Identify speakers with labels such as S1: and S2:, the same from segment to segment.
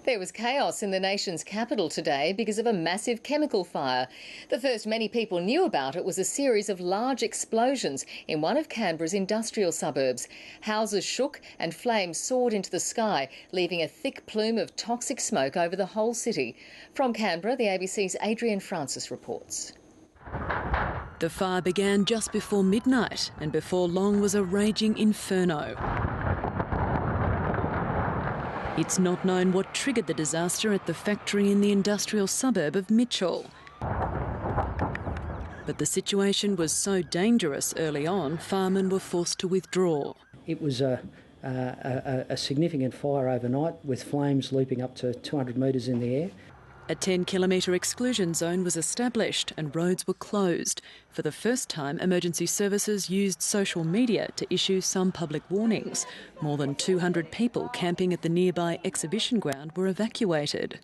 S1: There was chaos in the nation's capital today because of a massive chemical fire. The first many people knew about it was a series of large explosions in one of Canberra's industrial suburbs. Houses shook and flames soared into the sky, leaving a thick plume of toxic smoke over the whole city. From Canberra, the ABC's Adrian Francis reports.
S2: The fire began just before midnight and before long was a raging inferno. It's not known what triggered the disaster at the factory in the industrial suburb of Mitchell. But the situation was so dangerous early on, firemen were forced to withdraw.
S3: It was a significant fire overnight with flames leaping up to 200 metres in the air.
S2: A 10-kilometre exclusion zone was established and roads were closed. For the first time, emergency services used social media to issue some public warnings. More than 200 people camping at the nearby exhibition ground were evacuated.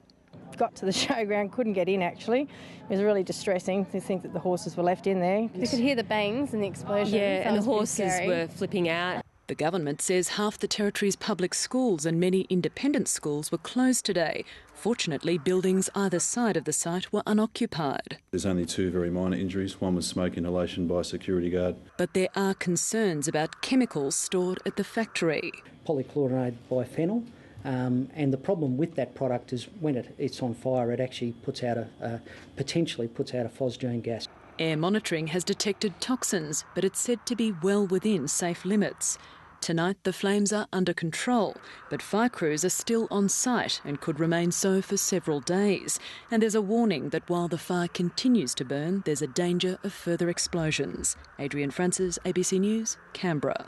S4: Got to the showground, couldn't get in actually. It was really distressing to think that the horses were left in there. You could hear the bangs and the explosions.
S5: Yeah, and the horses were flipping out.
S2: The government says half the territory's public schools and many independent schools were closed today. Fortunately, buildings either side of the site were unoccupied.
S6: There's only two very minor injuries. One was smoke inhalation by a security guard.
S2: But there are concerns about chemicals stored at the factory.
S3: Polychlorinated biphenyl. And the problem with that product is when it's on fire, it actually potentially puts out a phosgene gas.
S2: Air monitoring has detected toxins, but it's said to be well within safe limits. Tonight, the flames are under control, but fire crews are still on site and could remain so for several days. And there's a warning that while the fire continues to burn, there's a danger of further explosions. Adrian Francis, ABC News, Canberra.